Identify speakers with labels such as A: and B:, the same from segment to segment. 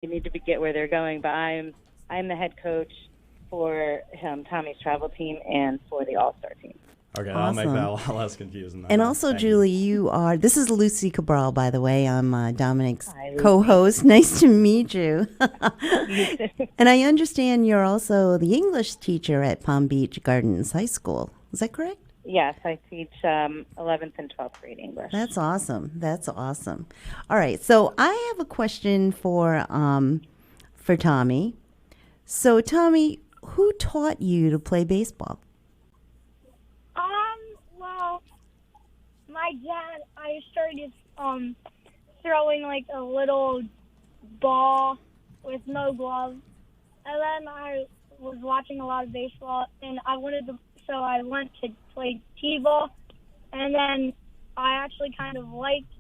A: they need to get where they're going. But I'm the head coach for Tommy's travel team and for the All-Star team.
B: Okay, that'll make that a lot less confusing.
C: And also, Julie, this is Lucy Cabral, by the way. I'm Dominic's
A: Hi,
C: co-host. Nice to meet you. And I understand you're also the English teacher at Palm Beach Gardens High School. Is that correct?
A: Yes, I teach 11th and 12th grade English.
C: That's awesome. That's awesome. All right, so I have a question for Tommy. So, Tommy, who taught you to play baseball?
D: Well, my dad, I started throwing like a little ball with no gloves. And then I was watching a lot of baseball, and so I went to play t-ball. And then I actually kind of liked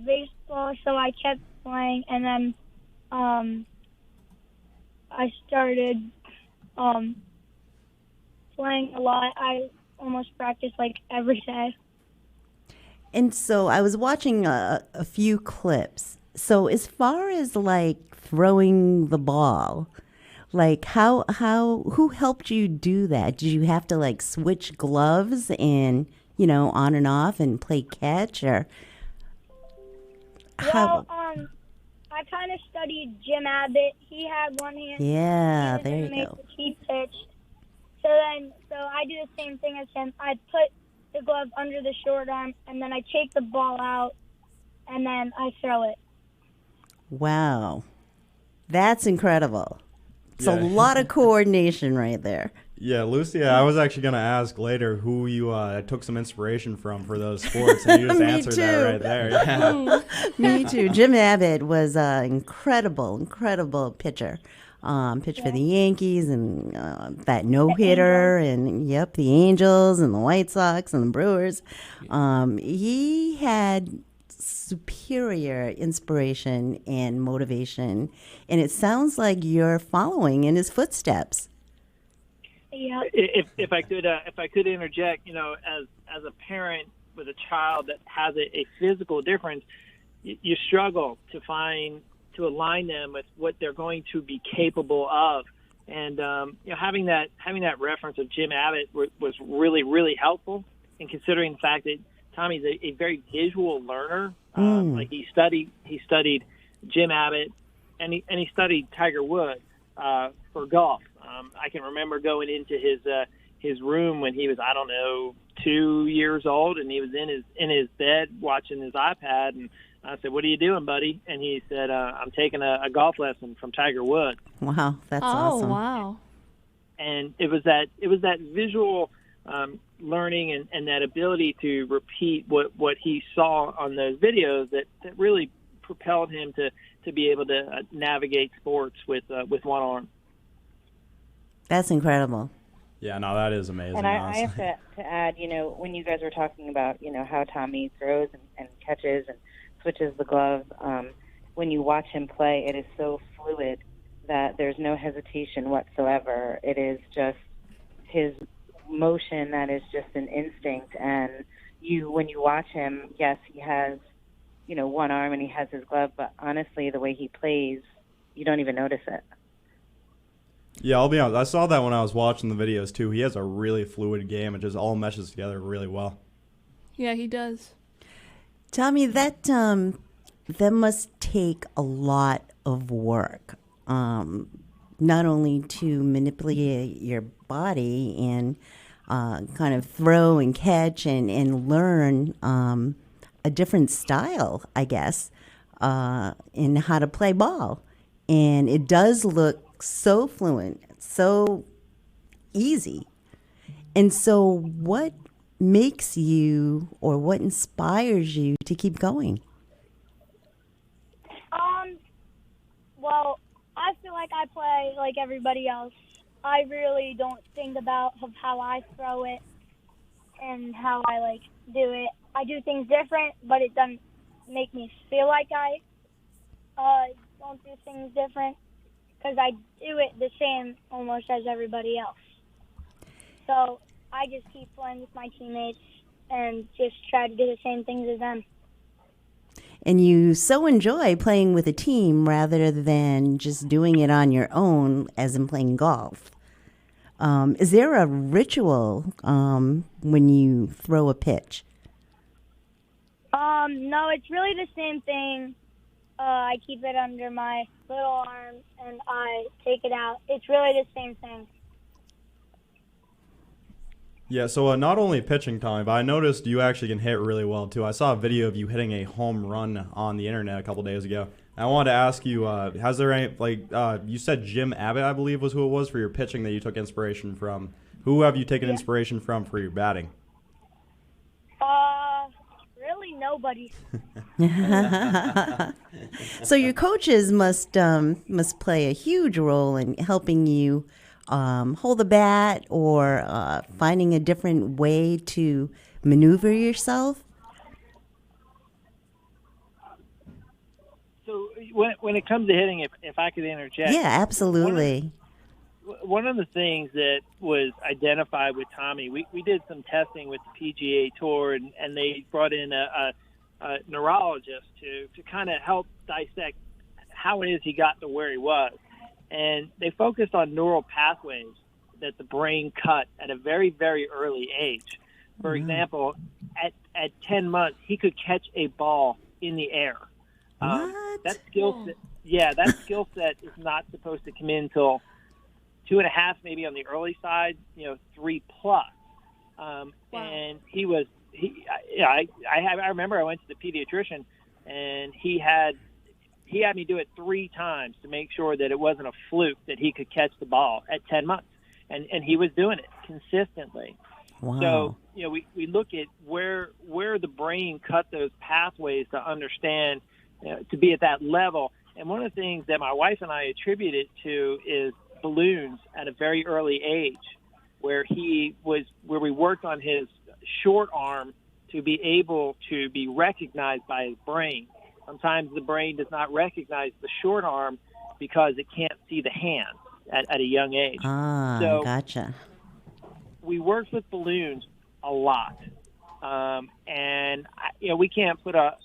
D: baseball, so I kept playing. And then I started playing a lot. I almost practice like every day.
C: And so I was watching a few clips. So as far as like throwing the ball, like who helped you do that? Did you have to like switch gloves and, on and off and play catch, or how?
D: Well, I kind of studied Jim Abbott. He had one hand.
C: Yeah, there you go.
D: He pitched. So I do the same thing as him. I put the glove under the short arm, and then I take the ball out, and then I throw it.
C: Wow. That's incredible. It's a lot of coordination right there.
B: Yeah, Lucy, I was actually going to ask later who you took some inspiration from for those sports, and you just answered that right there. Yeah.
C: Me too. Jim Abbott was an incredible pitcher. Pitched for the Yankees and that no-hitter, and the Angels and the White Sox and the Brewers. He had superior inspiration and motivation, and it sounds like you're following in his footsteps.
D: Yeah.
E: If I could interject, as a parent with a child that has a physical difference, you struggle to align them with what they're going to be capable of, and having that reference of Jim Abbott was really, really helpful in considering the fact that Tommy's a very visual learner. Like he studied Jim Abbott, and he studied Tiger Woods for golf. I can remember going into his room when he was 2 years old, and he was in his bed watching his iPad, and I said, "What are you doing, buddy?" And he said, "I'm taking a golf lesson from Tiger Woods."
C: Wow, that's awesome.
F: Oh, wow.
E: And it was that visual learning and that ability to repeat what he saw on those videos that really propelled him to be able to navigate sports with one arm.
C: That's incredible.
B: Yeah, no, that is amazing.
A: And I have to add, when you guys were talking about, how Tommy throws and catches and switches the glove, when you watch him play, it is so fluid that there's no hesitation whatsoever. It is just his motion that is just an instinct. And when you watch him, yes, he has, one arm and he has his glove, but honestly, the way he plays, you don't even notice it.
B: Yeah, I'll be honest. I saw that when I was watching the videos, too. He has a really fluid game. It just all meshes together really well.
F: Yeah, he does.
C: Tommy, that must take a lot of work, not only to manipulate your body and kind of throw and catch and learn a different style, I guess, in how to play ball. And it does look so fluent, so easy. And so what makes you, or what inspires you to keep going?
D: Well, I feel like I play like everybody else. I really don't think about how I throw it and how I do it. I do things different, but it doesn't make me feel like I don't do things different, because I do it the same almost as everybody else. So I just keep playing with my teammates and just try to do the same things as them.
C: and you so enjoy playing with a team rather than just doing it on your own, as in playing golf. Is there a ritual when you throw a pitch?
D: No, it's really the same thing. I keep it under my little arm and I take it out. It's really the same thing.
B: Yeah, so not only pitching, Tommy, but I noticed you actually can hit really well, too. I saw a video of you hitting a home run on the internet a couple days ago. I wanted to ask you, has there any, you said Jim Abbott, I believe, was who it was for your pitching that you took inspiration from. Who have you taken inspiration from for your batting?
D: Really nobody.
C: So your coaches must play a huge role in helping you hold the bat or finding a different way to maneuver yourself?
E: So when it comes to hitting, if I could interject.
C: Yeah, absolutely.
E: One of the things that was identified with Tommy, we did some testing with the PGA Tour, and they brought in a neurologist to kind of help dissect how it is he got to where he was. And they focused on neural pathways that the brain cut at a very, very early age. For example, at 10 months, he could catch a ball in the air.
C: What?
E: That skill set is not supposed to come in until 2.5, maybe on the early side, 3+. Wow. And I remember I went to the pediatrician, and he had me do it 3 times to make sure that it wasn't a fluke that he could catch the ball at 10 months. And he was doing it consistently.
C: Wow.
E: So, we look at where the brain cut those pathways to understand, to be at that level. And one of the things that my wife and I attribute it to is balloons at a very early age, where we worked on his short arm to be able to be recognized by his brain. Sometimes the brain does not recognize the short arm because it can't see the hand at a young age.
C: So, gotcha.
E: We worked with balloons a lot, and we can't put a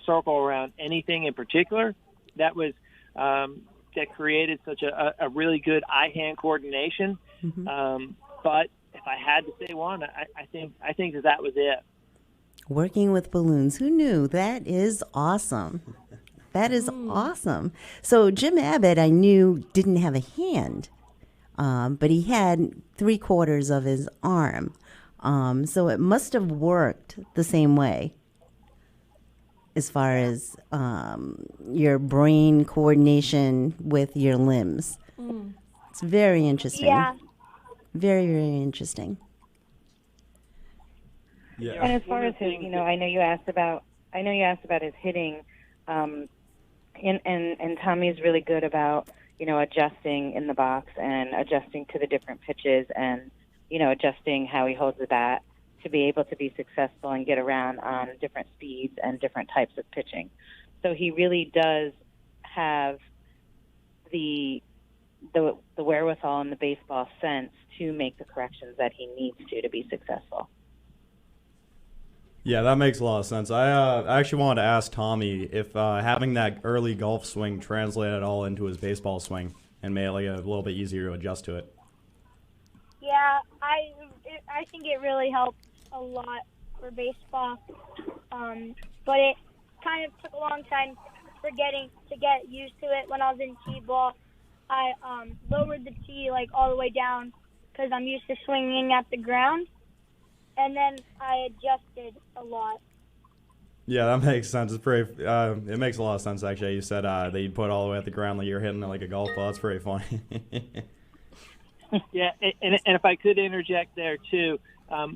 E: circle around anything in particular. That was that created such a really good eye-hand coordination. Mm-hmm. But if I had to say one, I think that was it.
C: Working with balloons. Who knew? That is awesome. That is awesome. So Jim Abbott, I knew, didn't have a hand, but he had 3/4 of his arm. So it must have worked the same way as far as your brain coordination with your limbs. It's very interesting.
D: Yeah.
C: Very, very interesting.
B: Yeah.
A: And as far as his, I know you asked about his hitting, and Tommy's really good about, adjusting in the box and adjusting to the different pitches and, adjusting how he holds the bat to be able to be successful and get around on different speeds and different types of pitching. So he really does have the wherewithal and the baseball sense to make the corrections that he needs to be successful.
B: Yeah, that makes a lot of sense. I actually wanted to ask Tommy if having that early golf swing translated at all into his baseball swing and made it a little bit easier to adjust to it.
D: Yeah, I think it really helped a lot for baseball, but it kind of took a long time to get used to it. When I was in T-ball, I lowered the tee all the way down because I'm used to swinging at the ground. And then I adjusted a lot.
B: Yeah, that makes sense. It's pretty. It makes a lot of sense, actually. You said that you put all the way at the ground like you're hitting it like a golf ball. That's pretty funny.
E: Yeah, and if I could interject there too,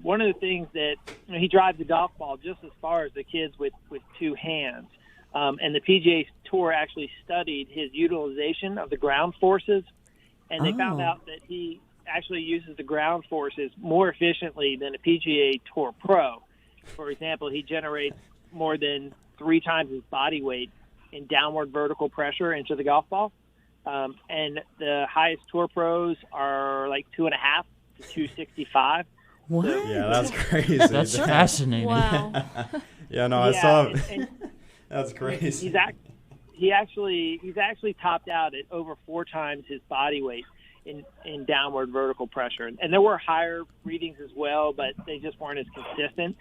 E: one of the things that he drives the golf ball just as far as the kids with 2 hands, and the PGA Tour actually studied his utilization of the ground forces, and they found out that he actually uses the ground forces more efficiently than a PGA Tour pro. For example, he generates more than 3 times his body weight in downward vertical pressure into the golf ball. And the highest tour pros are 2.5 to 265.
C: What?
B: So, yeah, that's crazy.
G: That's fascinating.
F: Wow.
B: Yeah, no, I saw. That's crazy.
E: He's actually topped out at over 4 times his body weight in downward vertical pressure. And there were higher readings as well, but they just weren't as consistent.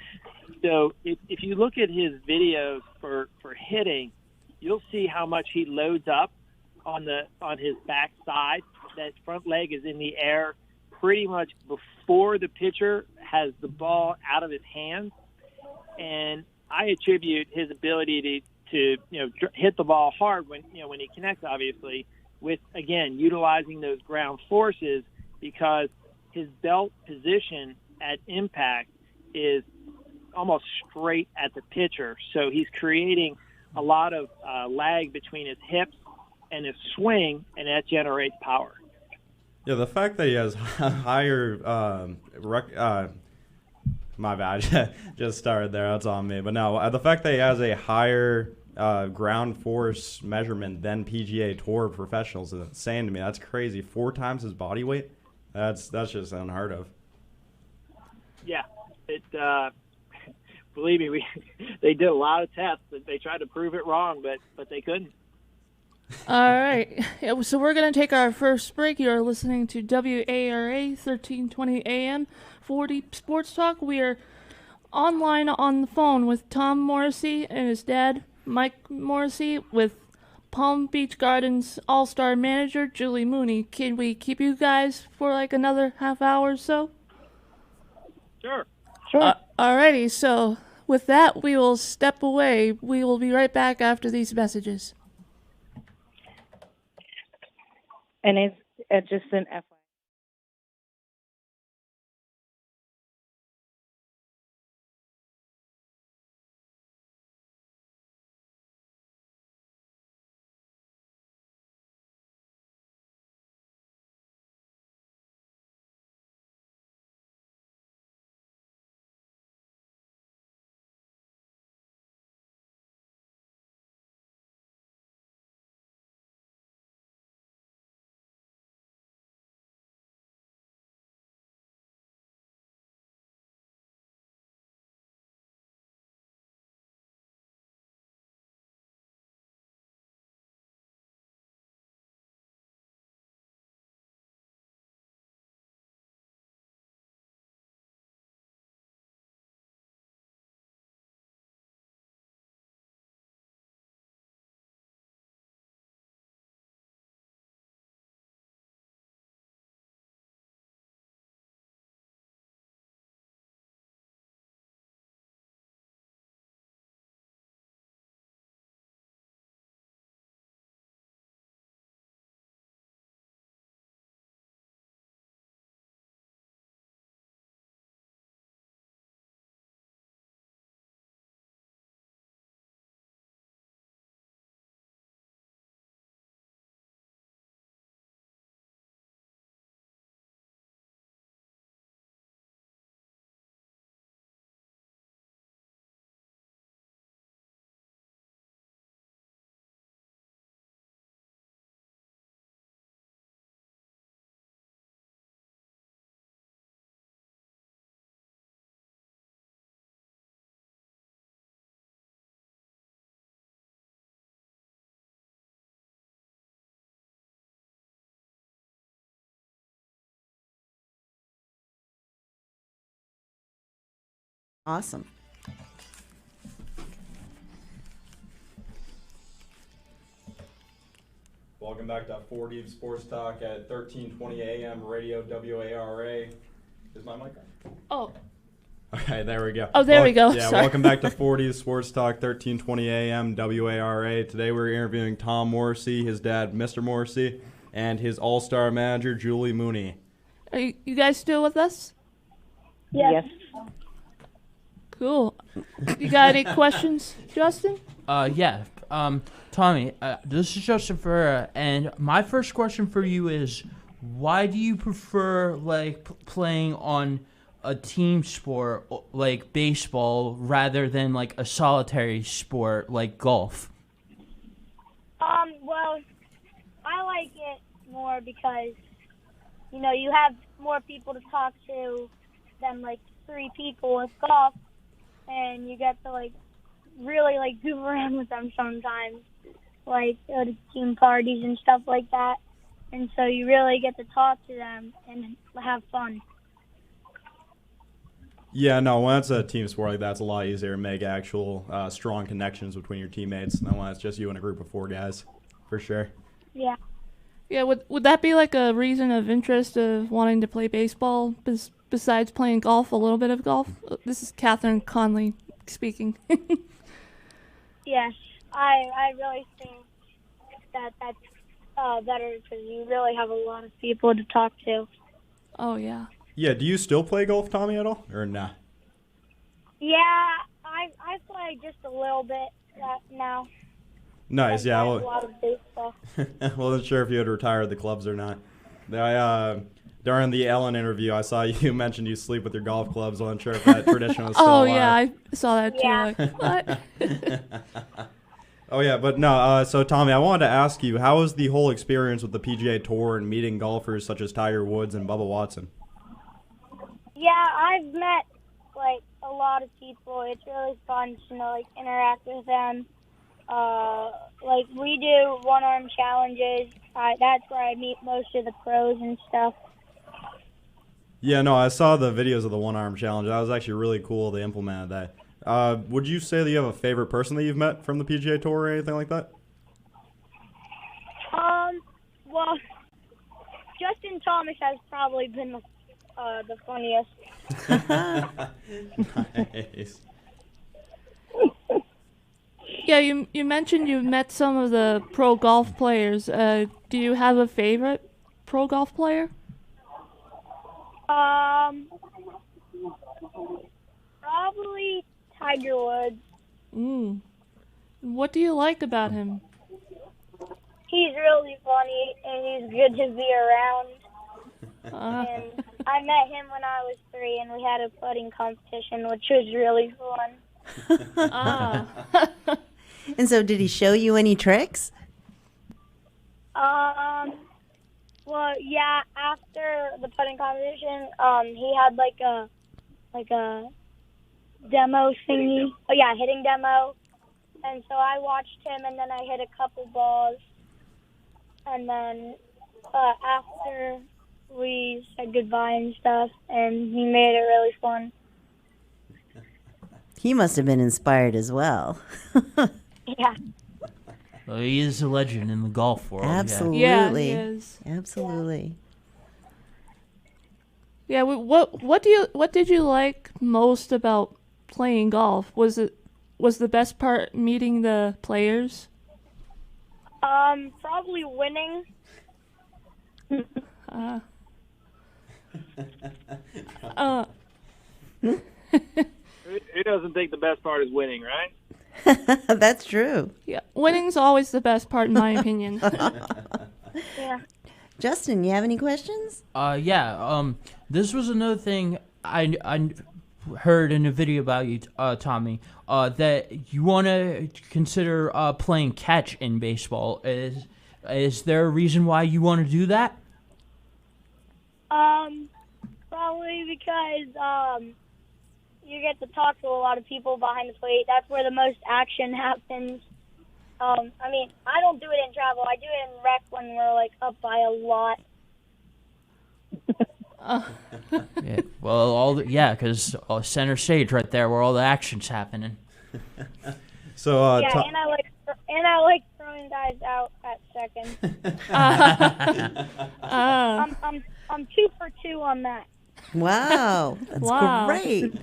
E: So if you look at his videos for hitting, you'll see how much he loads up on his back side. That front leg is in the air pretty much before the pitcher has the ball out of his hands. And I attribute his ability to hit the ball hard when he connects, obviously, with, again, utilizing those ground forces, because his belt position at impact is almost straight at the pitcher. So he's creating a lot of lag between his hips and his swing, and that generates power.
B: Yeah, the fact that he has higher my bad, just started there. That's on me. But no, the fact that he has a higher ground force measurement than PGA Tour professionals is insane to me. That's crazy. 4 times his body weight. That's just unheard of.
E: Yeah, believe me, they did a lot of tests. They tried to prove it wrong, but they couldn't.
F: All right. Yeah, so we're going to take our first break. You're listening to WARA 1320 AM 40 Sports Talk. We are online on the phone with Tom Morrissey and his dad, Mike Morrissey, with Palm Beach Gardens All-Star manager, Julie Mooney. Can we keep you guys for like another half hour or so?
E: Sure.
F: Alrighty, so with that, we will step away. We will be right back after these messages.
A: And it's just an FYI.
C: Awesome.
B: Welcome back to 4D Sports Talk at 1320 AM Radio WARA. Is my mic on?
F: Oh.
B: Okay, there we go.
F: Oh, there we go.
B: Yeah,
F: Sorry.
B: welcome back to 4D Sports Talk 1320 AM WARA. Today we're interviewing Tom Morrissey, his dad, Mr. Morrissey, and his all-star manager, Julie Mooney.
F: Are you guys still with us?
D: Yes.
F: Cool. You got any questions, Justin?
G: Yeah. Tommy, this is Justin Ferreira, and my first question for you is, why do you prefer playing on a team sport like baseball rather than like a solitary sport like golf?
D: Well, I like it more because, you have more people to talk to than like 3 people with golf, and you get to really like goof around with them sometimes, like go to team parties and stuff like that. And so you really get to talk to them and have fun.
B: Yeah, no, when it's a team sport like that, it's a lot easier to make actual strong connections between your teammates than when it's just you and a group of 4 guys, for sure.
D: Yeah.
F: Yeah, would that be like a reason of interest of wanting to play baseball besides playing golf, a little bit of golf? This is Catherine Conley speaking.
D: Yes, I really think that's better because you really have a lot of people to talk to.
F: Oh, yeah.
B: Yeah, do you still play golf, Tommy, at all, or nah?
D: Yeah, I play just a little bit now.
B: Nice, yeah.
D: I have a
B: Well,
D: lot of baseball.
B: wasn't sure if you had retired the clubs or not. During the Ellen interview, I saw you mentioned you sleep with your golf clubs. Wasn't sure if that tradition was still alive.
F: Yeah, I saw that too.
D: Yeah.
F: Like, what?
B: Oh, yeah, but no, so Tommy, I wanted to ask you, how was the whole experience with the PGA Tour and meeting golfers such as Tiger Woods and Bubba Watson?
D: Yeah, I've met like a lot of people. It's really fun to like interact with them. Like we do one-arm challenges. That's where I meet most of the pros and stuff.
B: Yeah, no, I saw the videos of the one-arm challenge. That was actually really cool. They implemented that. Would you say that you have a favorite person that you've met from the PGA Tour or anything like that?
D: Well, Justin Thomas has probably been the funniest.
B: Nice.
F: Yeah, you mentioned you met some of the pro golf players. Do you have a favorite pro golf player?
D: Probably Tiger Woods.
F: What do you like about him?
D: He's really funny and he's good to be around. And I met him when I was 3, and we had a putting competition, which was really fun.
C: And so did he show you any tricks?
D: Well, yeah, after the putting competition, he had like a demo thingy. Oh yeah, hitting demo. And so I watched him, and then I hit a couple balls. And then after we said goodbye and stuff, and he made it really fun.
C: He must have been inspired as well.
D: Yeah.
G: Well, he is a legend in the golf world.
C: Absolutely.
F: Yeah, he is.
C: Absolutely.
F: Yeah. What did you like most about playing golf? Was the best part meeting the players?
D: Probably winning.
E: Who doesn't think the best part is winning, right?
C: That's true.
F: Yeah, winning's always the best part in my opinion.
D: Yeah.
C: Justin, you have any questions?
G: This was another thing I heard in a video about you, Tommy, that you want to consider playing catch in baseball. Is there a reason why you want to do that?
D: Probably because you get to talk to a lot of people behind the plate. That's where the most action happens. I mean, I don't do it in travel. I do it in rec when we're like up by a lot.
G: Yeah, well, because center stage right there where all the action's happening.
B: So,
D: Yeah, and I like throwing guys out at second. I'm 2 for 2 on that.
C: Wow, that's
F: Wow.
C: great.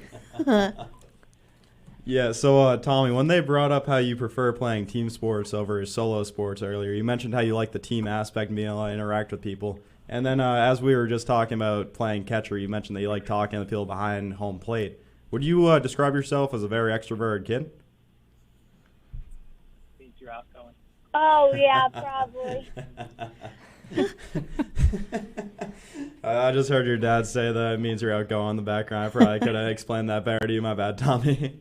B: yeah, so Tommy, when they brought up how you prefer playing team sports over solo sports earlier, you mentioned how you like the team aspect and being able to interact with people. And then as we were just talking about playing catcher, you mentioned that you like talking to the people behind home plate. Would you describe yourself as a very extroverted kid?
E: Means you're outgoing.
D: Oh, yeah, probably.
B: I just heard your dad say that it means you're outgoing in the background. I probably could have explained that better to you. My bad, Tommy.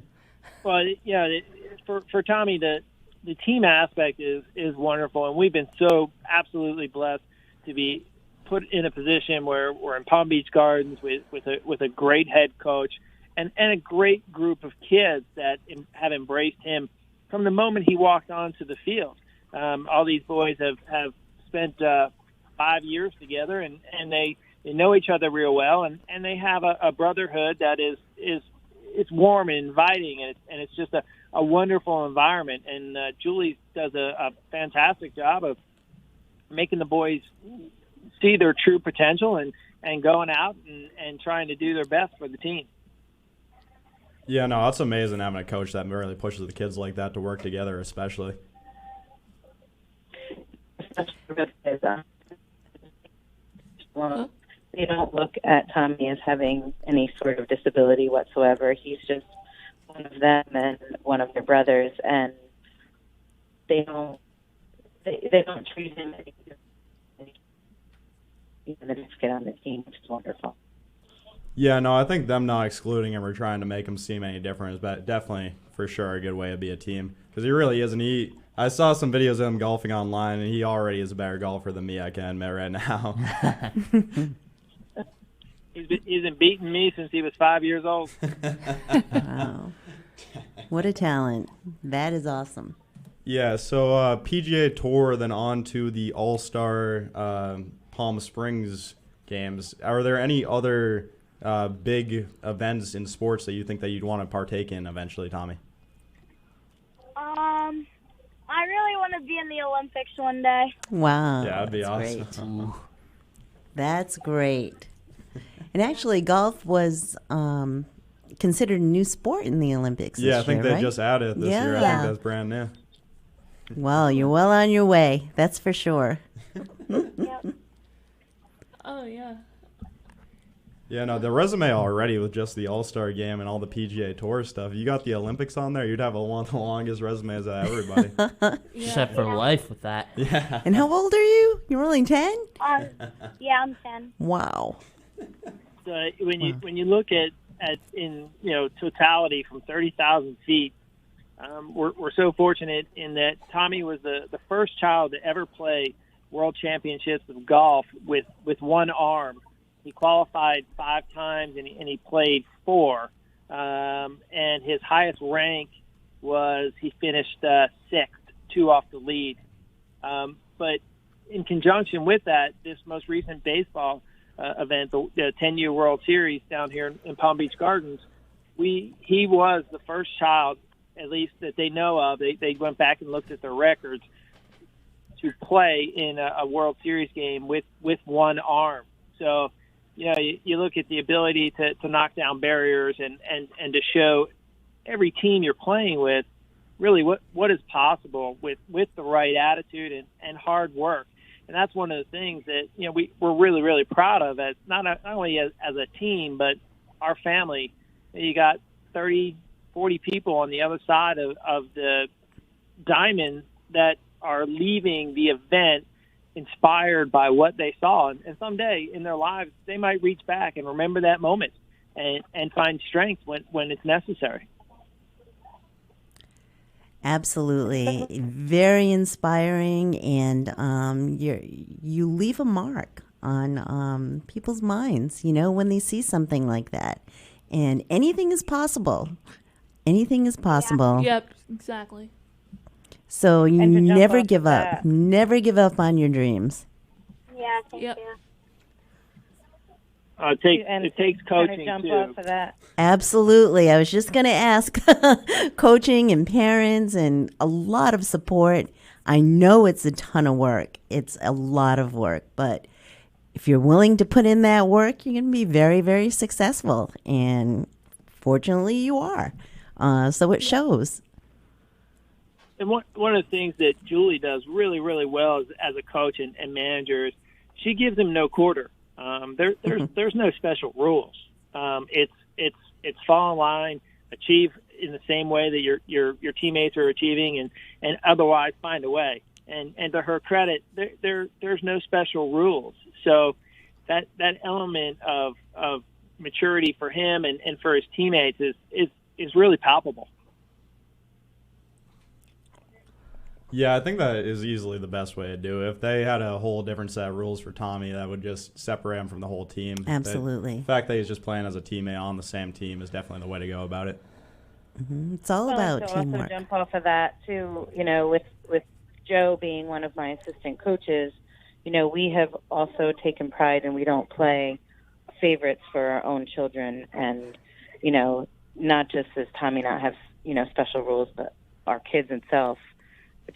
E: Well, yeah, for Tommy, the team aspect is wonderful, and we've been so absolutely blessed to be put in a position where we're in Palm Beach Gardens with a great head coach, and a great group of kids that have embraced him from the moment he walked onto the field. All these boys have spent 5 years together, and they know each other real well, and they have a brotherhood that is it's warm and inviting, and it's just a wonderful environment. And Julie does a fantastic job of making the boys see their true potential and going out and trying to do their best for the team.
B: Yeah, no, it's amazing having a coach that really pushes the kids like that to work together, especially.
A: Well, they don't look at Tommy as having any sort of disability whatsoever. He's just one of them and one of their brothers, and they don't treat him as even the next kid on the team, which is wonderful.
B: Yeah, no, I think them not excluding him or trying to make him seem any different is definitely, for sure, a good way to be a team. Because he really isn't. I saw some videos of him golfing online, and he already is a better golfer than me, I can admit right now.
E: He's been beating me since he was 5 years old.
C: Wow. What a talent. That is awesome.
B: Yeah, so PGA Tour, then on to the All-Star Palm Springs games. Are there any other big events in sports that you think that you'd want to partake in eventually, Tommy?
D: I really want to be in the Olympics one day.
C: Wow.
B: Yeah, that'd be
C: that's
B: awesome.
C: Great. That's great. And actually, golf was considered a new sport in the Olympics this year,
B: I think they
C: right?
B: just added it this year. I think that's brand new.
C: Well, you're well on your way. That's for sure.
D: Yep.
F: Oh, yeah.
B: Yeah, no, the resume already with just the All-Star game and all the PGA Tour stuff. You got the Olympics on there, you'd have one of the longest resumes of everybody.
G: Set for life with that.
B: Yeah.
C: And how old are you? You're only 10?
D: Yeah, I'm 10.
C: Wow.
E: When you look at in totality from 30,000 feet, we're so fortunate in that Tommy was the first child to ever play World Championships of golf with one arm. He qualified 5 times and he played 4. And his highest rank was he finished 6th, 2 off the lead. But in conjunction with that, this most recent baseball event, the 10-year World Series down here in Palm Beach Gardens, he was the first child, at least that they know of. They went back and looked at their records to play in a World Series game with one arm. So, you look at the ability to knock down barriers and to show every team you're playing with really what is possible with the right attitude and hard work. And that's one of the things that we're really, really proud of as not only as a team, but our family. You got 30, 40 people on the other side of the diamond that are leaving the event inspired by what they saw. And someday in their lives, they might reach back and remember that moment and find strength when it's necessary.
C: Absolutely. Very inspiring, and you leave a mark on people's minds, when they see something like that. And anything is possible. Anything is possible.
F: Yep, exactly.
C: So you never give up.
A: that.
C: Never give up on your dreams.
D: Yeah, thank
F: Yep.
D: you.
E: It takes coaching
A: jump
E: too.
A: off of that.
C: Absolutely. I was just going to ask coaching and parents and a lot of support. I know it's a ton of work. It's a lot of work. But if you're willing to put in that work, you're going to be very, very successful. And fortunately, you are. So it shows.
E: And one of the things that Julie does really, really well as a coach and manager is she gives them no quarter. There's no special rules. It's fall in line, achieve in the same way that your teammates are achieving, and otherwise find a way. And to her credit, there's no special rules. So that element of maturity for him and for his teammates is really palpable.
B: Yeah, I think that is easily the best way to do it. If they had a whole different set of rules for Tommy, that would just separate him from the whole team.
C: Absolutely.
B: The fact that he's just playing as a teammate on the same team is definitely the way to go about it.
C: It's all about
A: to
C: teamwork.
A: also jump off of that too, with Joe being one of my assistant coaches, we have also taken pride and we don't play favorites for our own children, and not just does Tommy not have special rules, but our kids themselves,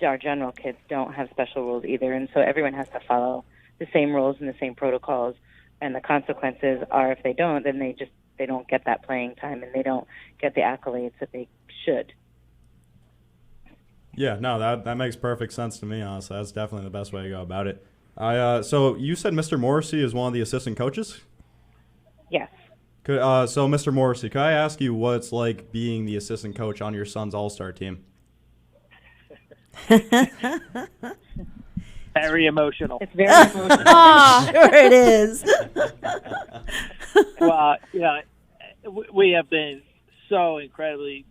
A: our general kids, don't have special rules either, and so everyone has to follow the same rules and the same protocols, and the consequences are if they don't, then they don't get that playing time and they don't get the accolades that they should.
B: Yeah, no, that makes perfect sense to me, honestly. That's definitely the best way to go about it. So you said Mr. Morrissey is one of the assistant coaches?
A: Yes.
B: So, Mr. Morrissey, could I ask you what it's like being the assistant coach on your son's all-star team?
E: Very emotional.
A: It's very emotional.
C: Sure it is.
E: Well, we have been so incredibly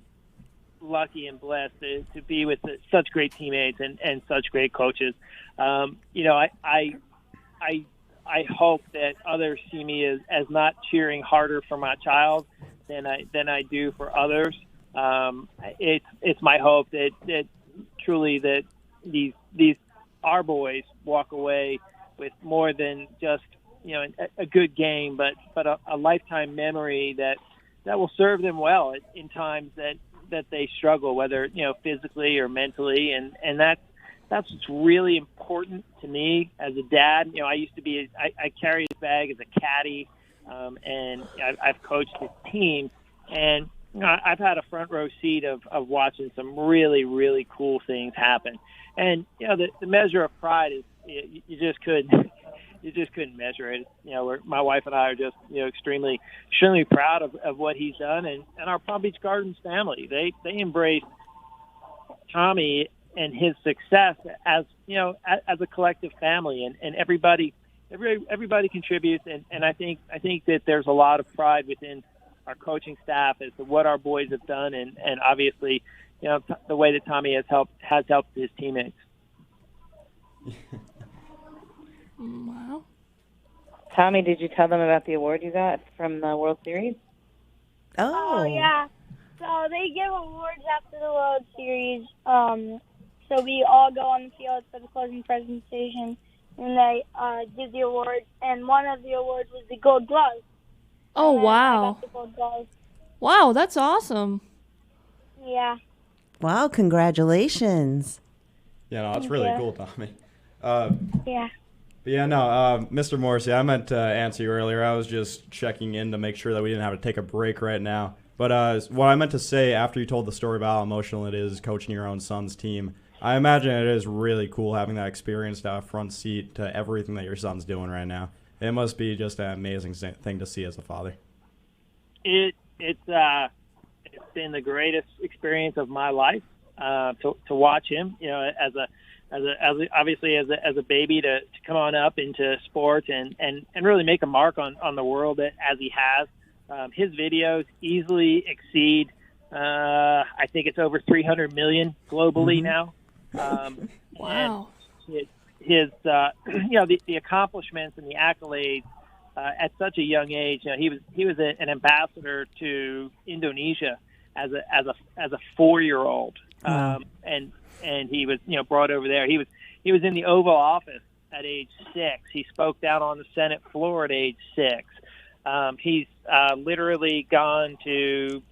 E: lucky and blessed to be with such great teammates and such great coaches. I hope that others see me as not cheering harder for my child than I do for others. It's my hope that truly that these our boys walk away with more than just a good game, but a lifetime memory that will serve them well in times that they struggle, whether physically or mentally, and that's what's really important to me as a dad. I used to be I carry his bag as a caddy, and I've coached his team, and I've had a front row seat of watching some really, really cool things happen. And the measure of pride is you just couldn't measure it. Where my wife and I are just extremely proud of what he's done, and our Palm Beach Gardens family, they embrace Tommy and his success as a collective family, and everybody contributes, and I think that there's a lot of pride within our coaching staff as to what our boys have done, and obviously the way that Tommy has helped his teammates.
F: Wow.
A: Tommy, did you tell them about the award you got from the World Series?
C: Oh.
D: Yeah. So they give awards after the World Series. So we all go on the field for the closing presentation, and they give the awards. And one of the awards was the Gold Glove.
F: Oh,
D: And I
F: wow.
D: got the Gold Glove.
F: Wow, that's awesome.
D: Yeah.
C: Wow, congratulations.
B: Yeah, no, that's really cool, Tommy.
D: Yeah.
B: But yeah, no, Mr. Morrissey, I meant to answer you earlier. I was just checking in to make sure that we didn't have to take a break right now. But what I meant to say after you told the story about how emotional it is coaching your own son's team, I imagine it is really cool having that experience to have a front seat to everything that your son's doing right now. It must be just an amazing thing to see as a father.
E: It's been the greatest experience of my life to watch him. Obviously as a baby to come on up into sports and really make a mark on the world as he has. His videos easily exceed, I think it's over 300 million globally now.
F: Wow.
E: And his the accomplishments and the accolades at such a young age. He was an ambassador to Indonesia as a 4-year-old,
C: Wow.
E: and he was brought over there. He was in the Oval Office at age 6. He spoke down on the Senate floor at age 6. He's literally gone to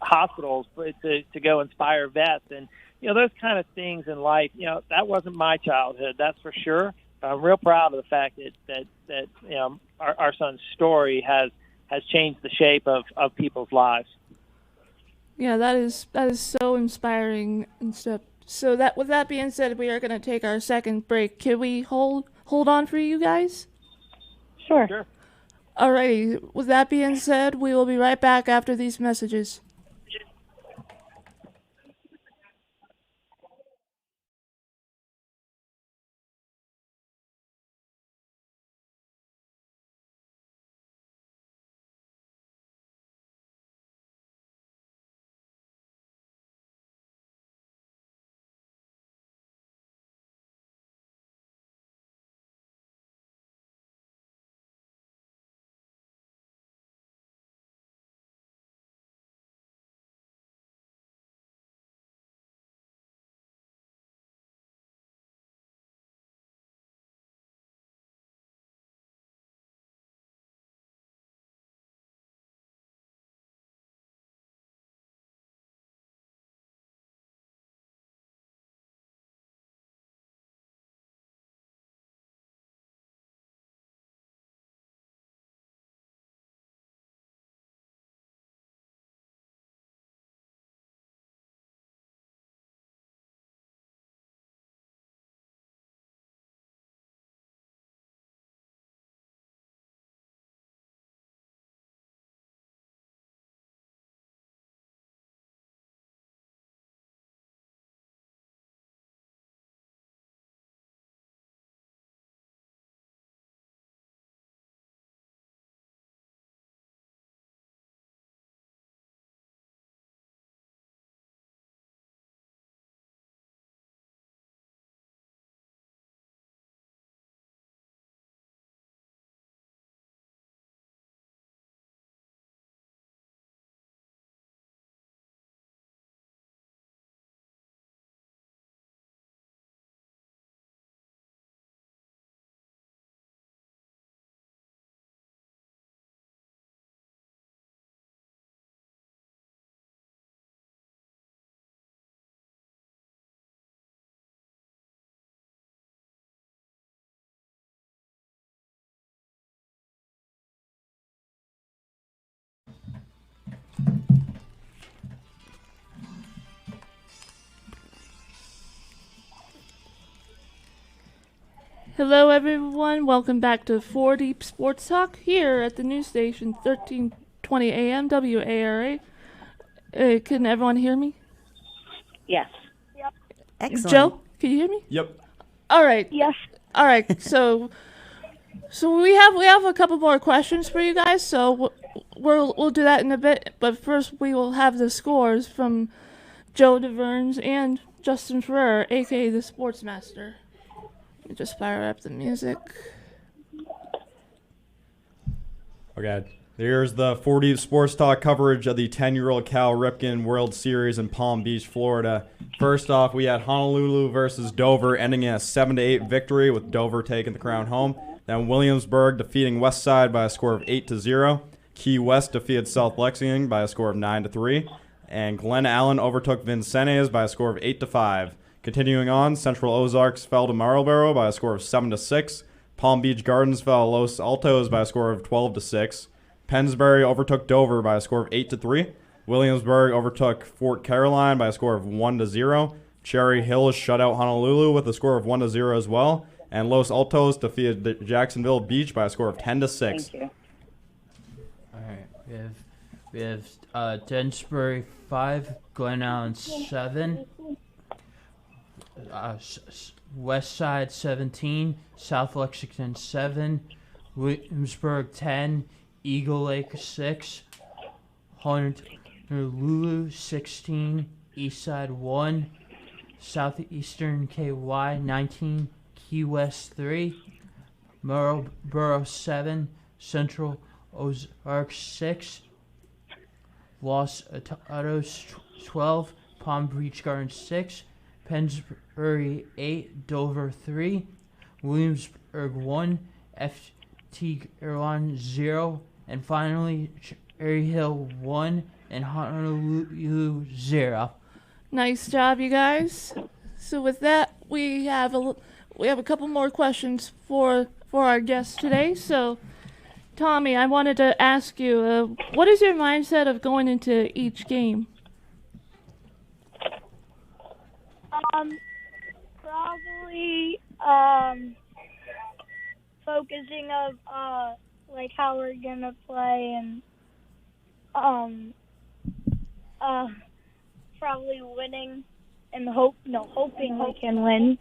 E: hospitals to go inspire vets, and those kind of things in life. That wasn't my childhood, that's for sure. I'm real proud of the fact that our son's story has changed the shape of people's lives.
F: Yeah, that is so inspiring and stuff. So that with that being said, we are going to take our second break. Can we hold on for you guys?
A: Sure.
F: Alrighty. With that being said, we will be right back after these messages. Hello, everyone. Welcome back to 4 Deep Sports Talk here at the news station 1320 AM WARA. Can everyone hear me?
A: Yes.
C: Excellent.
F: Joe, can you hear me?
B: Yep.
F: All right.
D: Yes.
F: All right. So we have a couple more questions for you guys. So we'll do that in a bit. But first, we will have the scores from Joe DeVerns and Justin Ferrer, aka the Sportsmaster. Let me just fire up the music.
B: Okay. Here's the 40 Sports Talk coverage of the 10-year-old Cal Ripken World Series in Palm Beach, Florida. First off, we had Honolulu versus Dover, ending in a 7-8 victory with Dover taking the crown home. Then Williamsburg defeating Westside by a score of 8-0. Key West defeated South Lexington by a score of 9-3. And Glen Allen overtook Vincennes by a score of 8-5. Continuing on, Central Ozarks fell to Marlboro by a score of 7-6. Palm Beach Gardens fell to Los Altos by a score of 12-6. Pennsbury overtook Dover by a score of 8-3. Williamsburg overtook Fort Caroline by a score of 1-0. Cherry Hills shut out Honolulu with a score of 1-0 as well. And Los Altos defeated Jacksonville Beach by a score of 10-6.
A: Thank you.
G: All right, we have Densbury 5, Glen Allen 7, West Side 17, South Lexington 7, Williamsburg 10, Eagle Lake 6, Honolulu 16, Eastside 1, Southeastern KY 19, Key West 3, Marlboro 7, Central Ozarks 6, Los Altos 12, Palm Beach Gardens 6, Pennsbury 8, Dover 3, Williamsburg 1, FT Caroline 0, and finally Cherry Hill 1 and Honolulu 0.
F: Nice job, you guys. So with that, we have a couple more questions for our guests today. So, Tommy, I wanted to ask you, what is your mindset of going into each game?
D: Probably focusing of like how we're gonna play and probably winning and hoping we can win.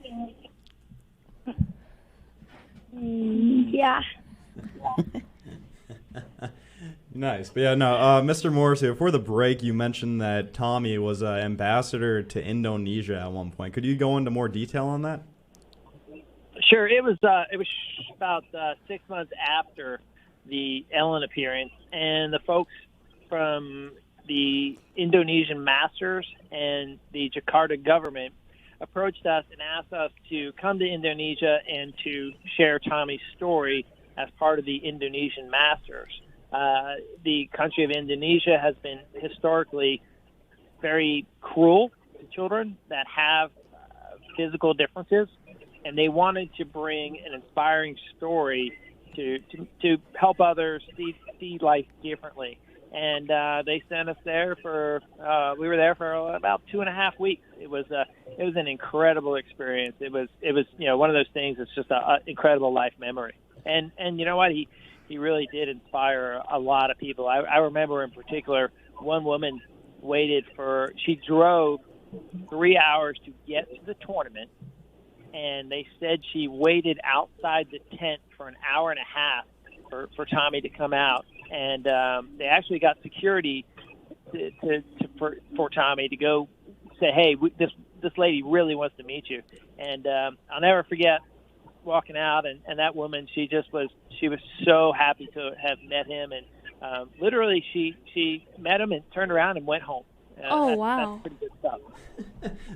D: Yeah.
B: Nice. But yeah, no, Mr. Morrissey, before the break, you mentioned that Tommy was an ambassador to Indonesia at one point. Could you go into more detail on that?
E: Sure. It was about 6 months after the Ellen appearance, and the folks from the Indonesian Masters and the Jakarta government approached us and asked us to come to Indonesia and to share Tommy's story as part of the Indonesian Masters. The country of Indonesia has been historically very cruel to children that have physical differences, and they wanted to bring an inspiring story to help others see life differently. And they sent us there we were there for about 2.5 weeks. It was an incredible experience. It was one of those things that's just an incredible life memory. And you know what? He really did inspire a lot of people. I remember in particular one woman she drove 3 hours to get to the tournament, and they said she waited outside the tent for an hour and a half for Tommy to come out. And they actually got security for Tommy to go say, hey, this lady really wants to meet you. And I'll never forget walking out, and that woman, she was so happy to have met him, and literally she met him and turned around and went home.
F: Wow.
E: That's pretty good stuff.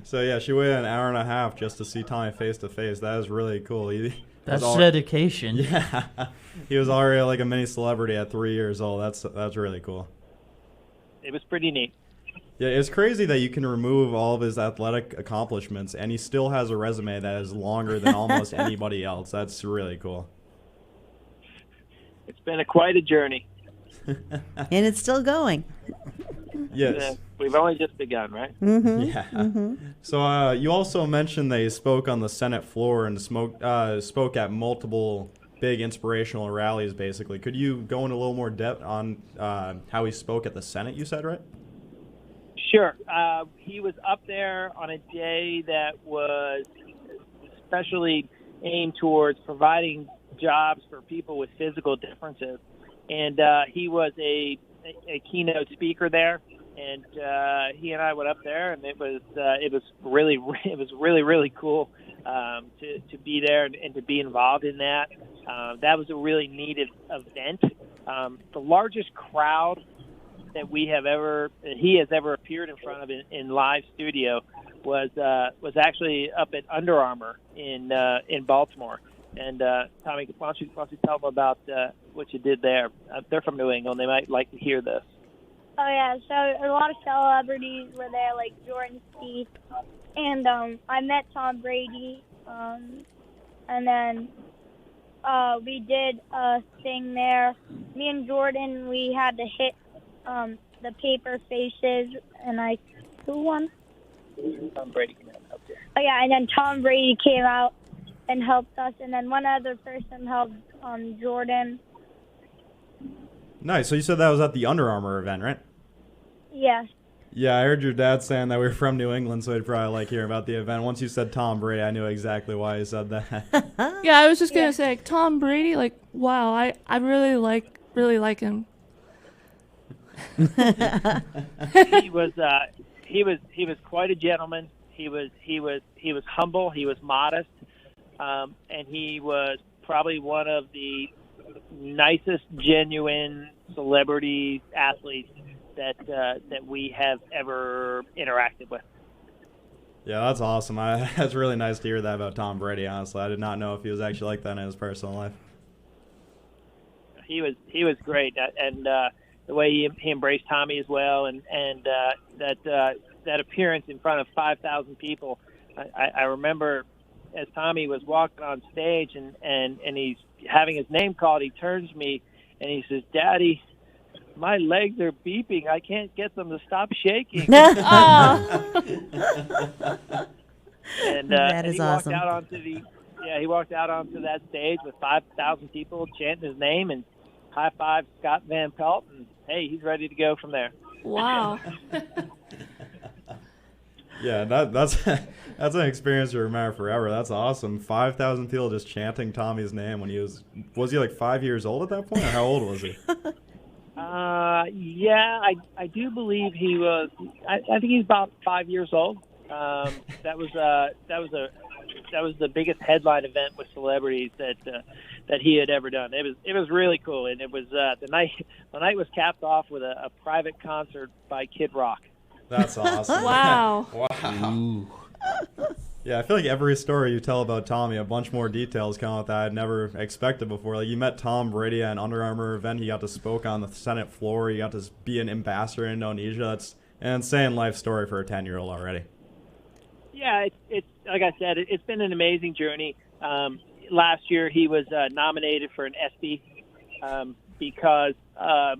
B: So yeah, she waited an hour and a half just to see Tommy face to face. That is really cool.
G: That's dedication.
B: Yeah, he was already like a mini celebrity at 3 years old. That's really cool.
E: It was pretty neat.
B: Yeah, it's crazy that you can remove all of his athletic accomplishments and he still has a resume that is longer than almost anybody else. That's really cool.
E: It's been quite a journey.
C: And it's still going.
B: Yes.
E: We've only just begun, right?
B: Yeah. So you also mentioned that he spoke on the Senate floor and spoke at multiple big inspirational rallies, basically. Could you go into a little more depth on how he spoke at the Senate, you said, right?
E: Sure. He was up there on a day that was especially aimed towards providing jobs for people with physical differences. And he was a keynote speaker there. And he and I went up there, and it was really cool to be there and to be involved in that. That was a really needed event. The largest crowd that he has ever appeared in front of in live studio was actually up at Under Armour in Baltimore. And Tommy, why don't you tell them about what you did there? They're from New England; they might like to hear this.
D: Oh yeah, so a lot of celebrities were there, like Jordan Spieth, and I met Tom Brady, and then we did a thing there. Me and Jordan, we had to hit the paper faces, and who won?
E: Tom Brady came out and helped you.
D: Oh yeah, and then Tom Brady came out and helped us, and then one other person helped Jordan.
B: Nice. So you said that was at the Under Armour event, right?
D: Yes.
B: Yeah, I heard your dad saying that we were from New England, so he'd probably like hearing about the event. Once you said Tom Brady, I knew exactly why he said that.
F: Yeah, I was just gonna say Tom Brady. Like, wow, I really like him.
E: He was quite a gentleman. He was humble. He was modest, and he was probably one of the nicest, genuine celebrity athletes that we have ever interacted with.
B: Yeah, that's awesome. That's really nice to hear that about Tom Brady, honestly. I did not know if he was actually like that in his personal life.
E: He was great, and the way he embraced Tommy as well, and that appearance in front of 5,000 people. I remember as Tommy was walking on stage and he's having his name called, he turns to me and he says, "Daddy, my legs are beeping. I can't get them to stop shaking." And
C: that is
E: he
C: awesome.
E: He walked out onto that stage with 5,000 people chanting his name and high five Scott Van Pelt, and hey, he's ready to go from there.
F: Wow.
B: Yeah, that's an experience to remember forever. That's awesome. 5,000 people just chanting Tommy's name when he was he like 5 years old at that point, or how old was he?
E: Yeah, I do believe he was. I think he's about 5 years old. That was the biggest headline event with celebrities that he had ever done. It was really cool, and it was the night was capped off with a private concert by Kid Rock.
B: That's awesome.
F: Wow.
B: Wow.
G: Ooh.
B: Yeah, I feel like every story you tell about Tommy, a bunch more details come out that I'd never expected before. Like, you met Tom Brady at an Under Armour event. He got to spoke on the Senate floor. He got to be an ambassador in Indonesia. That's an insane life story for a 10-year-old already.
E: Yeah, it's like I said, it's been an amazing journey. Last year he was nominated for an ESPY because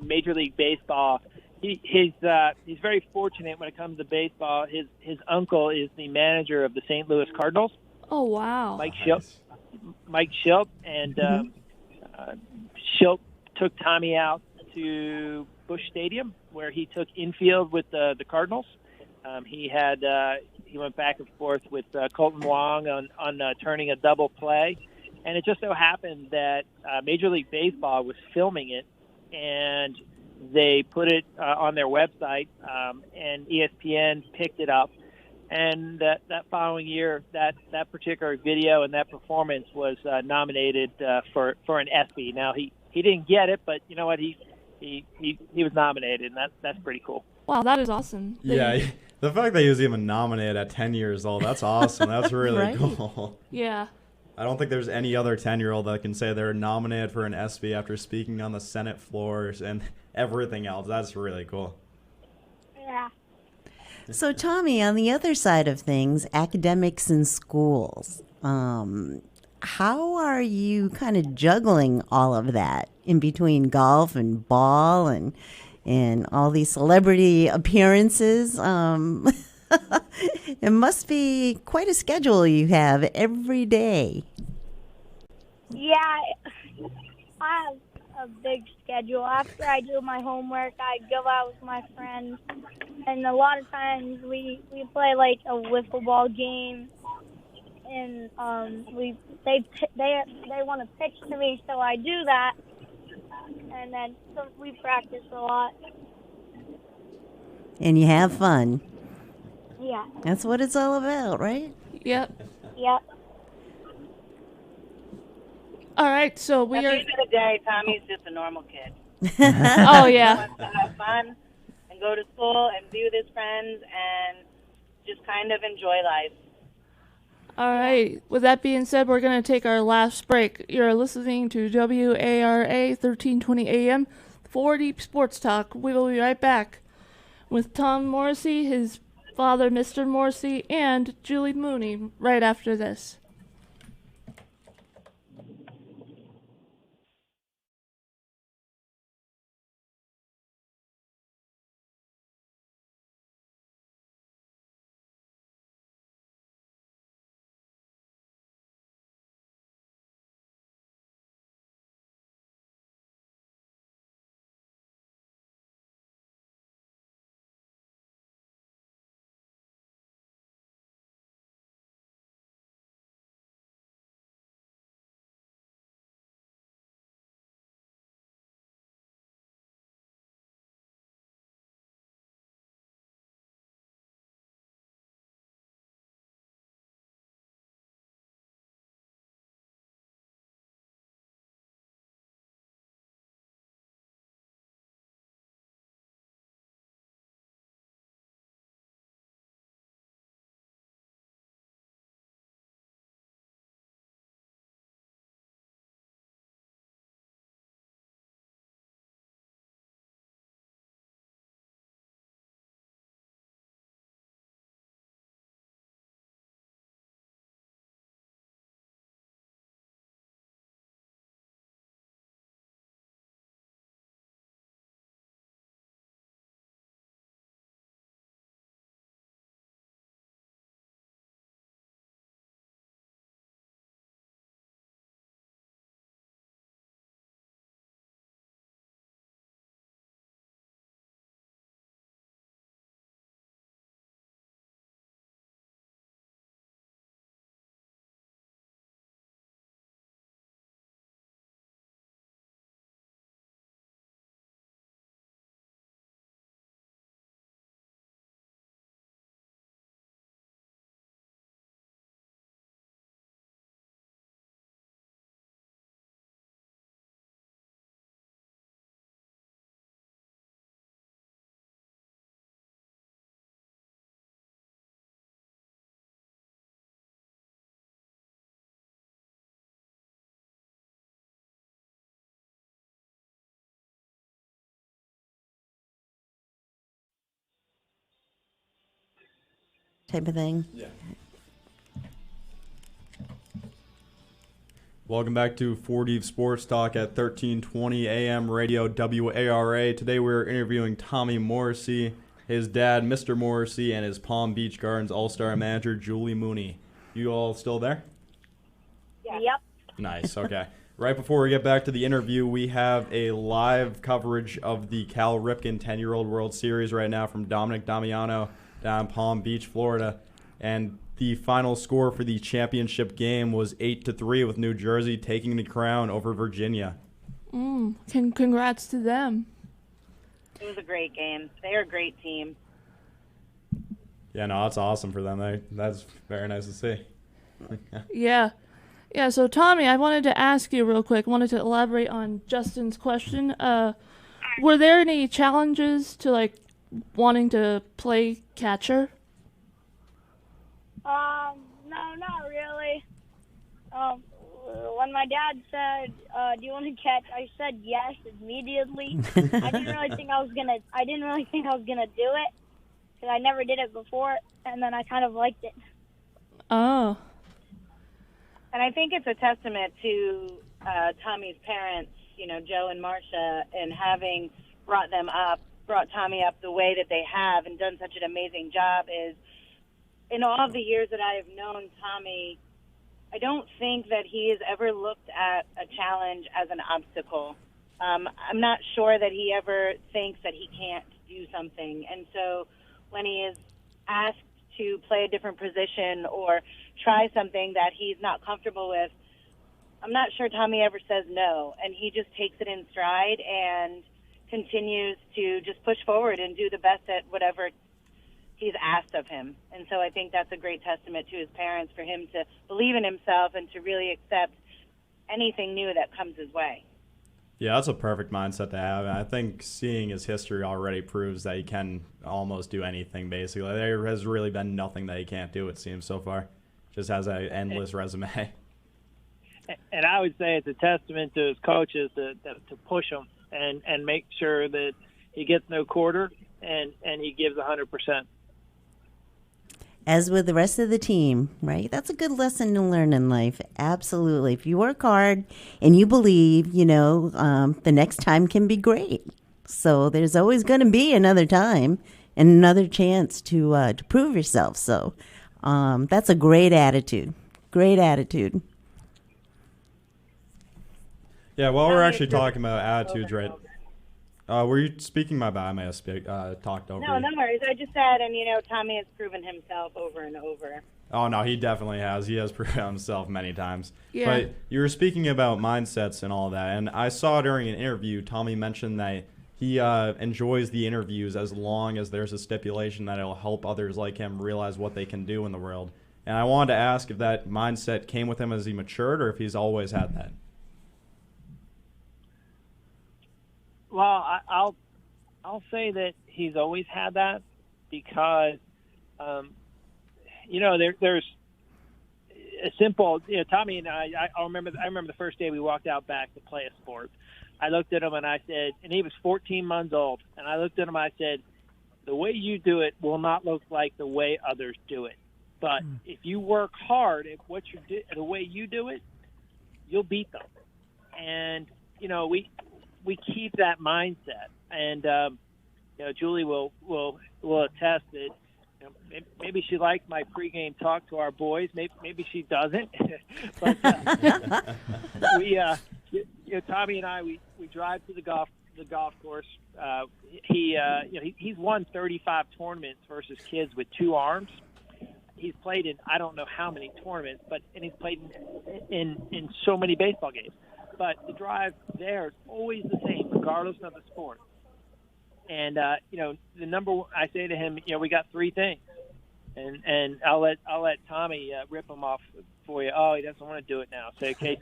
E: Major League Baseball. He's very fortunate when it comes to baseball. His uncle is the manager of the St. Louis Cardinals.
F: Oh wow.
E: Mike Schilt, and Schilt took Tommy out to Busch Stadium where he took infield with the Cardinals. He went back and forth with Colton Wong on turning a double play, and it just so happened that Major League Baseball was filming it, and they put it on their website, and ESPN picked it up. And that following year, that particular video and that performance was nominated for an ESPY. Now he didn't get it, but you know what? He was nominated, and that's pretty cool.
F: Wow, that is awesome.
B: Yeah, the fact that he was even nominated at 10 years old, that's awesome. That's really
C: Right.
B: cool.
F: Yeah.
B: I don't think there's any other 10-year-old that can say they're nominated for an ESPY after speaking on the Senate floors and everything else. That's really cool.
D: Yeah.
C: So, Tommy, on the other side of things, academics in schools, how are you kind of juggling all of that in between golf and ball and, and all these celebrity appearances. It must be quite a schedule you have every day.
D: Yeah, I have a big schedule. After I do my homework, I go out with my friends, and a lot of times we play like a wiffle ball game, and they want to pitch to me, so I do that, and then so we practice a lot.
C: And you have fun.
D: Yeah.
C: That's what it's all about, right?
F: Yep.
D: Yep.
F: All right, so
A: At
F: we
A: the
F: are.
A: end of the day, Tommy's just a normal kid.
F: Oh
A: He
F: yeah.
A: wants to have fun and go to school and be with his friends and just kind of enjoy life.
F: All right. With that being said, we're going to take our last break. You're listening to WARA 1320 AM, 4 Deep Sports Talk. We will be right back with Tom Morrissey, his father, Mr. Morrissey, and Julie Mooney right after this.
C: Type of thing.
B: Yeah. Welcome back to 4D Sports Talk at 1320 AM Radio WARA. Today we're interviewing Tommy Morrissey, his dad, Mr. Morrissey, and his Palm Beach Gardens All-Star manager, Julie Mooney. You all still there?
D: Yeah. Yep.
B: Nice, okay. Right before we get back to the interview, we have a live coverage of the Cal Ripken 10-year-old World Series right now from Dominic Damiano down in Palm Beach, Florida. And the final score for the championship game was 8-3 with New Jersey taking the crown over Virginia.
F: Congrats to them.
A: It was a great game. They're a great team.
B: Yeah, no, that's awesome for them. That's very nice to see.
F: Yeah. Yeah, so Tommy, I wanted to ask you real quick, wanted to elaborate on Justin's question. Were there any challenges to, like, wanting to play catcher?
D: No, not really. When my dad said, "Do you want to catch?" I said yes immediately. I didn't really think I was gonna do it because I never did it before, and then I kind of liked it.
F: Oh.
A: And I think it's a testament to Tommy's parents, Joe and Marcia, and having brought them up brought Tommy up the way that they have and done such an amazing job is, in all of the years that I have known Tommy, I don't think that he has ever looked at a challenge as an obstacle. I'm not sure that he ever thinks that he can't do something. And so when he is asked to play a different position or try something that he's not comfortable with, I'm not sure Tommy ever says no. And he just takes it in stride and continues to just push forward and do the best at whatever he's asked of him. And so I think that's a great testament to his parents for him to believe in himself and to really accept anything new that comes his way.
B: Yeah, that's a perfect mindset to have. And I think seeing his history already proves that he can almost do anything, basically. There has really been nothing that he can't do, it seems, so far. Just has an endless resume.
E: And I would say it's a testament to his coaches to push him and make sure that he gets no quarter and he gives 100%.
C: As with the rest of the team, right? That's a good lesson to learn in life. Absolutely. If you work hard and you believe, the next time can be great. So there's always going to be another time and another chance to prove yourself. So that's a great attitude. Great attitude.
B: Yeah, while we're actually talking about attitudes, right? Were you speaking? My bad. I may have talked over
A: No,
B: you.
A: no worries. I just said, and Tommy has proven himself over and over.
B: Oh, no, he definitely has. He has proven himself many times.
F: Yeah.
B: But you were speaking about mindsets and all that, and I saw during an interview, Tommy mentioned that he enjoys the interviews as long as there's a stipulation that it'll help others like him realize what they can do in the world. And I wanted to ask if that mindset came with him as he matured or if he's always had that.
E: Well, I'll say that he's always had that because, there's a simple. Tommy and I remember the first day we walked out back to play a sport. I looked at him and I said, and he was 14 months old, and I looked at him. I said, the way you do it will not look like the way others do it, but if you work hard at the way you do it, you'll beat them. And we keep that mindset, and Julie will attest that maybe she likes my pregame talk to our boys. Maybe she doesn't, but we Tommy and I we drive to the golf course. He's won 35 tournaments versus kids with two arms. He's played in I don't know how many tournaments, and he's played in so many baseball games. But the drive there is always the same, regardless of the sport. And the number one, I say to him, we got three things, and I'll let Tommy rip them off for you. Oh, he doesn't want to do it now. So okay,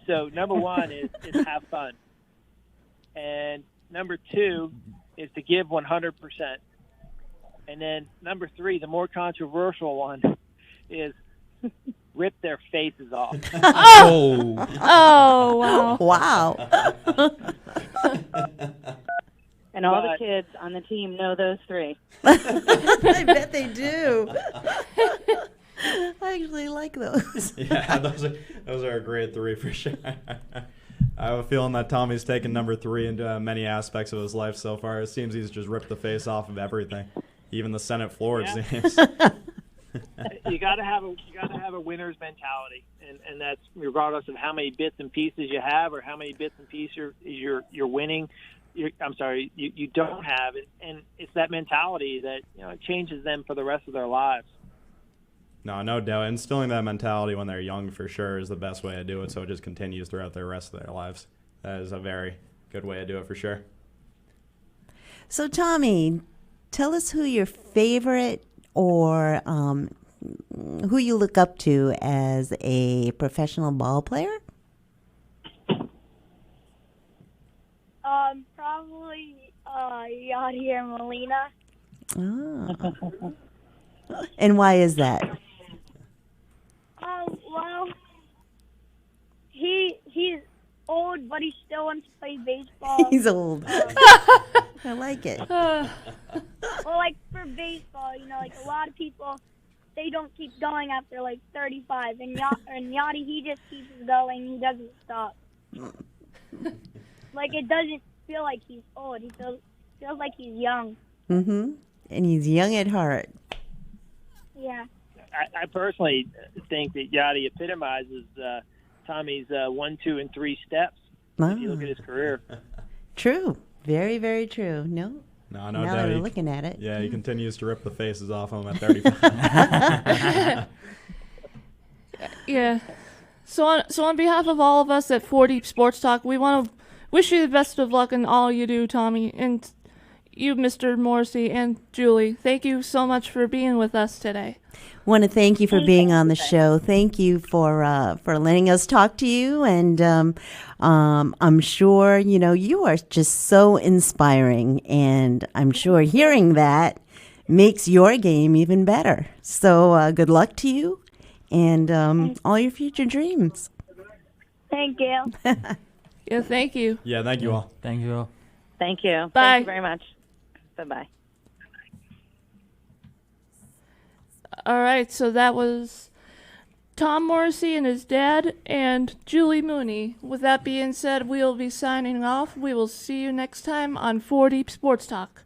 E: so number one is have fun, and number two is to give 100%, and then number three, the more controversial one, is rip their faces off.
F: Oh, wow.
C: Wow.
A: And all the kids on the team know those three.
C: I bet they do. I actually like those.
B: Yeah, those are a great three for sure. I have a feeling that Tommy's taken number three into many aspects of his life so far. It seems he's just ripped the face off of everything, even the Senate floor. It seems.
E: You got to have a winner's mentality, and that's regardless of how many bits and pieces you have or how many bits and pieces you're winning. You don't have, and it's that mentality that it changes them for the rest of their lives.
B: No doubt. Instilling that mentality when they're young for sure is the best way to do it, so it just continues throughout the rest of their lives. That is a very good way to do it for sure.
C: So, Tommy, tell us who your favorite or who you look up to as a professional ball player?
D: Probably Yadier Molina.
C: Oh. And why is that?
D: Well, he's old, but he still wants to play baseball.
C: He's old. I like it.
D: Well, like for baseball, a lot of people, they don't keep going after 35, and Yachty, he just keeps going. He doesn't stop. It doesn't feel like he's old. Feels like he's young.
C: Mm-hmm. And he's young at heart.
D: Yeah.
E: I personally think that Yachty epitomizes Tommy's 1, 2, and 3 steps. If you look at his career.
C: True. Very, very true. No
B: No
C: now
B: doubt.
C: that we're looking at it.
B: Yeah, he continues to rip the faces off him at 35.
F: Yeah. So on behalf of all of us at 4 Deep Sports Talk, we want to wish you the best of luck in all you do, Tommy, and you, Mr. Morrissey, and Julie. Thank you so much for being with us today.
C: Want to thank you for being on the show. Thank you for letting us talk to you, and I'm sure you are just so inspiring, and I'm sure hearing that makes your game even better. So good luck to you, and all your future dreams.
D: Thank you.
F: Yeah, thank you.
B: Yeah, thank you all.
G: Thank you all.
A: Thank you.
F: Bye.
A: Thank you very much. Bye-bye.
F: All right, so that was Tom Morrissey and his dad and Julie Mooney. With that being said, we'll be signing off. We will see you next time on 4 Deep Sports Talk.